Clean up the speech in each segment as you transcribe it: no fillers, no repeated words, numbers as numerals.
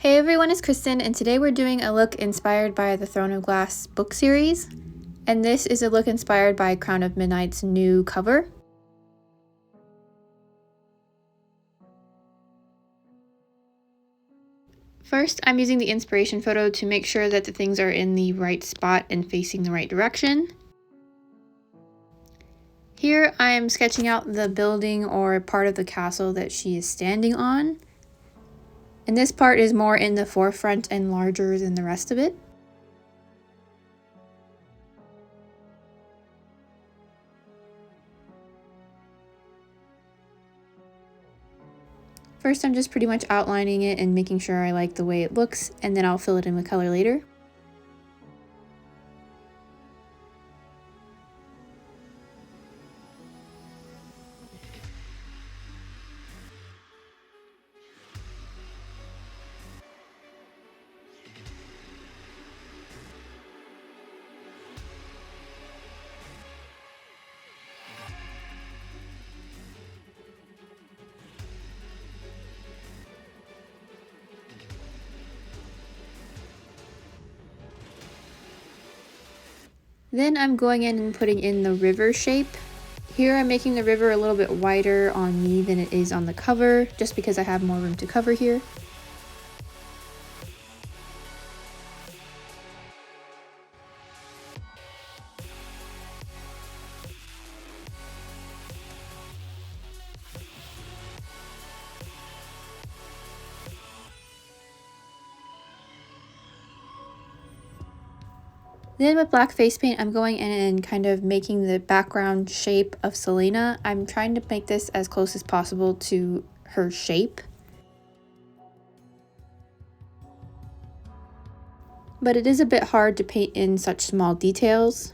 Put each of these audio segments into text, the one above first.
Hey everyone, it's Kristen, and today we're doing a look inspired by the Throne of Glass book series. And this is a look inspired by Crown of Midnight's new cover. First, I'm using the inspiration photo to make sure that the things are in the right spot and facing the right direction. Here I am sketching out the building or part of the castle that she is standing on. And this part is more in the forefront and larger than the rest of it. First, I'm just pretty much outlining it and making sure I like the way it looks, and then I'll fill it in with color later. Then I'm going in and putting in the river shape. Here I'm making the river a little bit wider on me than it is on the cover, just because I have more room to cover here. Then with black face paint, I'm going in and kind of making the background shape of Celaena. I'm trying to make this as close as possible to her shape. But it is a bit hard to paint in such small details.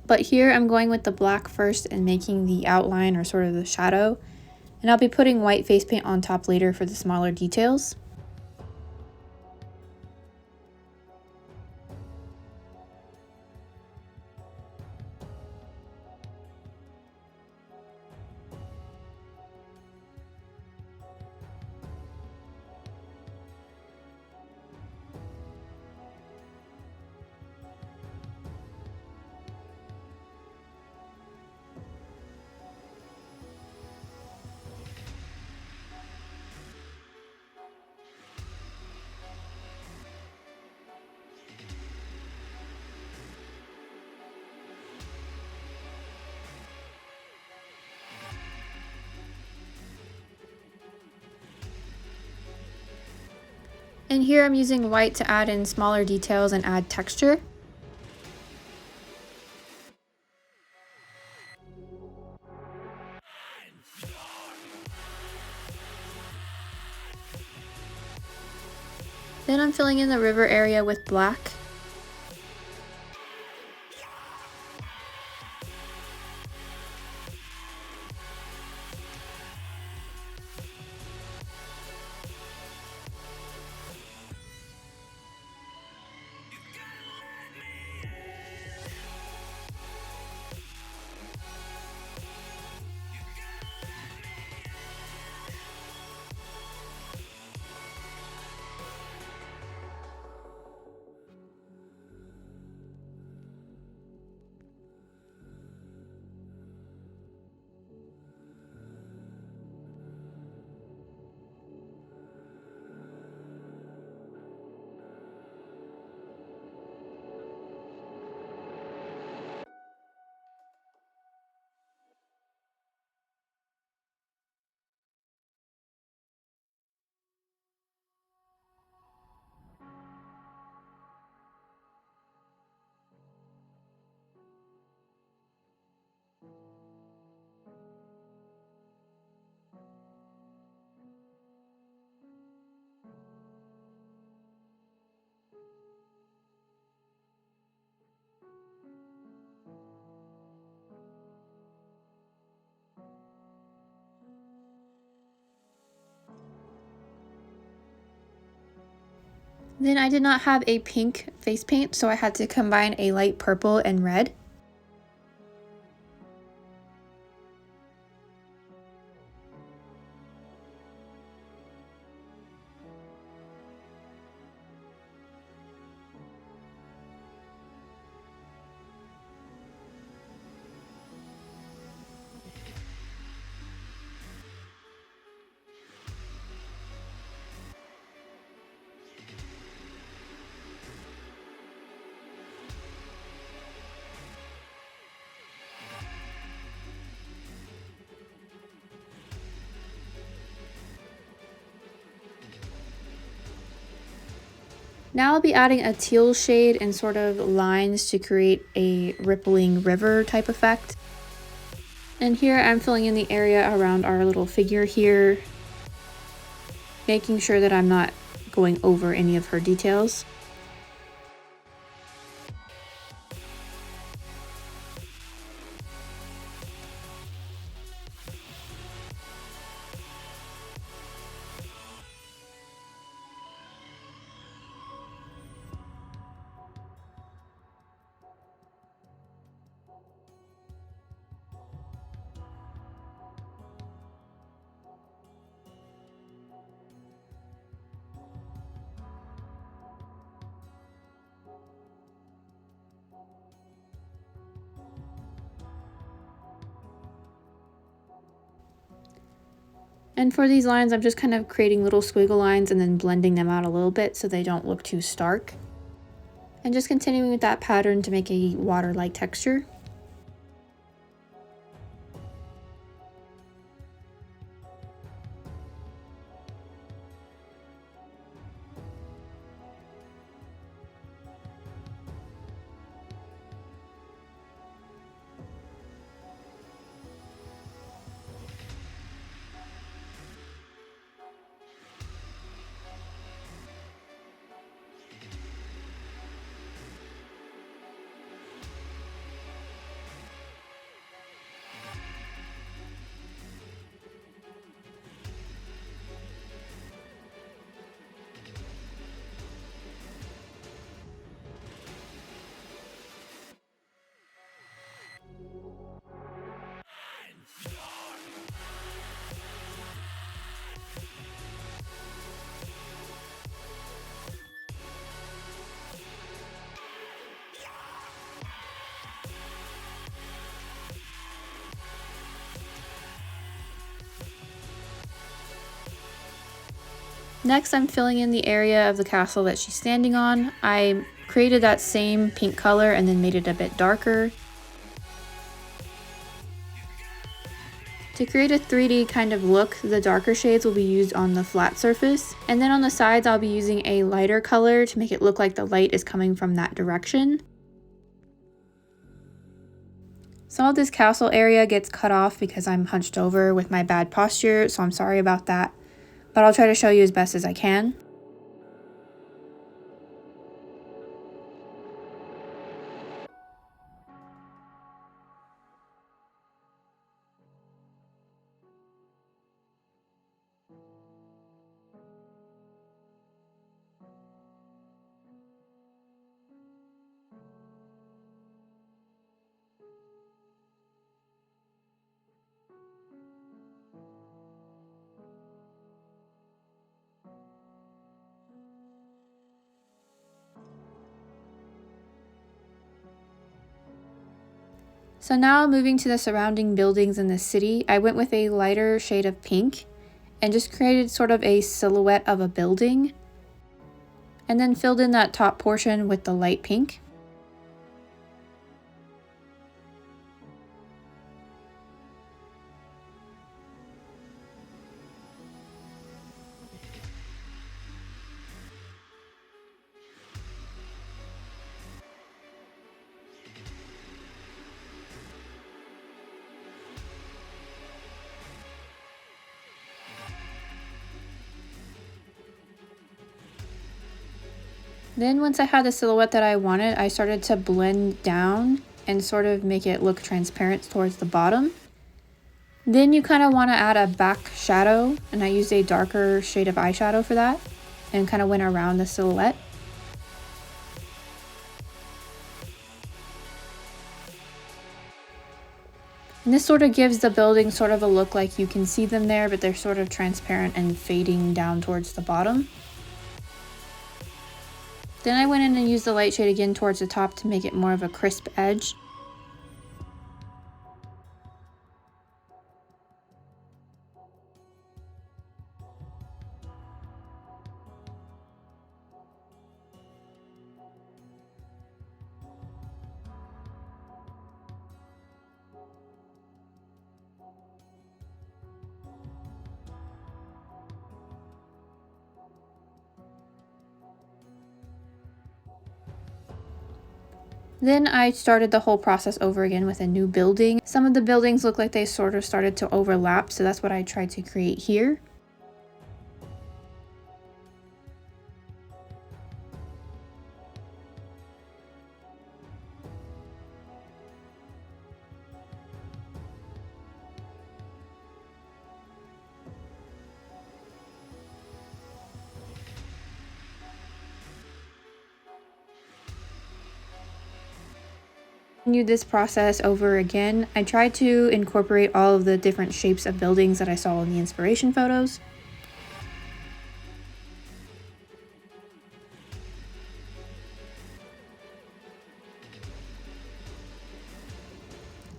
But here I'm going with the black first and making the outline or sort of the shadow. And I'll be putting white face paint on top later for the smaller details. And here I'm using white to add in smaller details and add texture. Then I'm filling in the river area with black. Then I did not have a pink face paint, so I had to combine a light purple and red. Now I'll be adding a teal shade and sort of lines to create a rippling river type effect. And here I'm filling in the area around our little figure here, making sure that I'm not going over any of her details. And for these lines, I'm just kind of creating little squiggle lines and then blending them out a little bit so they don't look too stark. And just continuing with that pattern to make a water-like texture. Next, I'm filling in the area of the castle that she's standing on. I created that same pink color and then made it a bit darker. To create a 3D kind of look, the darker shades will be used on the flat surface. And then on the sides, I'll be using a lighter color to make it look like the light is coming from that direction. Some of this castle area gets cut off because I'm hunched over with my bad posture, so I'm sorry about that. But I'll try to show you as best as I can. So now moving to the surrounding buildings in the city, I went with a lighter shade of pink and just created sort of a silhouette of a building and then filled in that top portion with the light pink. Then once I had the silhouette that I wanted, I started to blend down and sort of make it look transparent towards the bottom. Then you kind of want to add a back shadow, and I used a darker shade of eyeshadow for that and kind of went around the silhouette. And this sort of gives the building sort of a look like you can see them there, but they're sort of transparent and fading down towards the bottom. Then I went in and used the light shade again towards the top to make it more of a crisp edge. Then I started the whole process over again with a new building. Some of the buildings look like they sort of started to overlap, so that's what I tried to create here. Continue this process over again. I tried to incorporate all of the different shapes of buildings that I saw in the inspiration photos.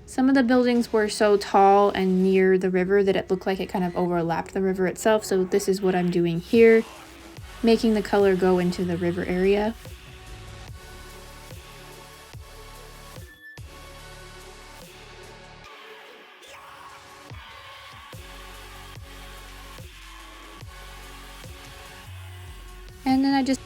Some of the buildings were so tall and near the river that it looked like it kind of overlapped the river itself, so this is what I'm doing here, making the color go into the river area. And then I just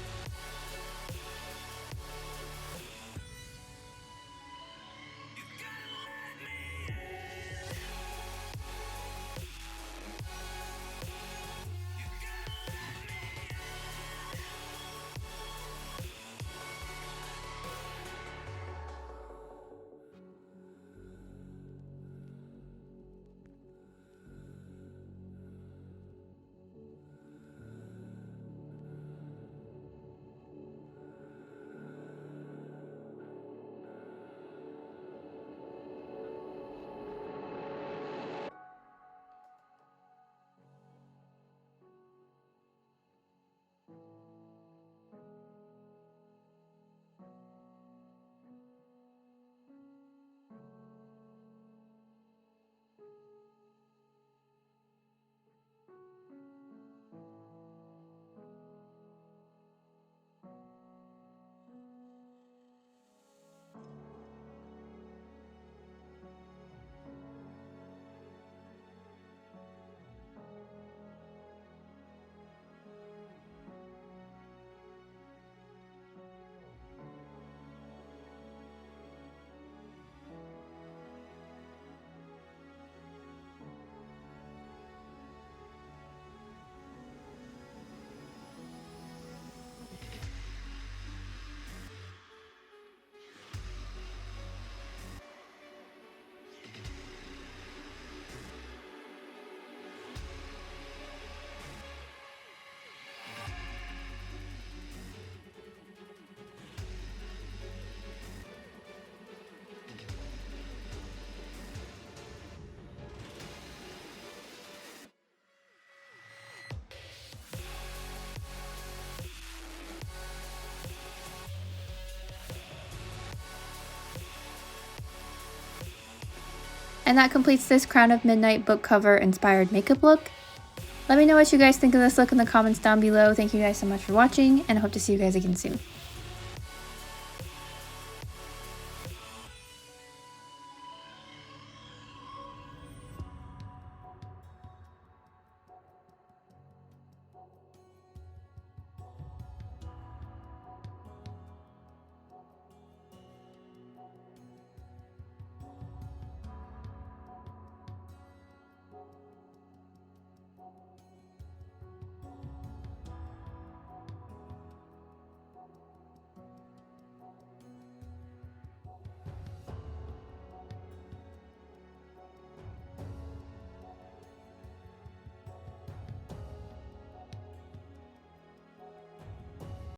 And that completes this Crown of Midnight book cover inspired makeup look. Let me know what you guys think of this look in the comments down below. Thank you guys so much for watching, and I hope to see you guys again soon.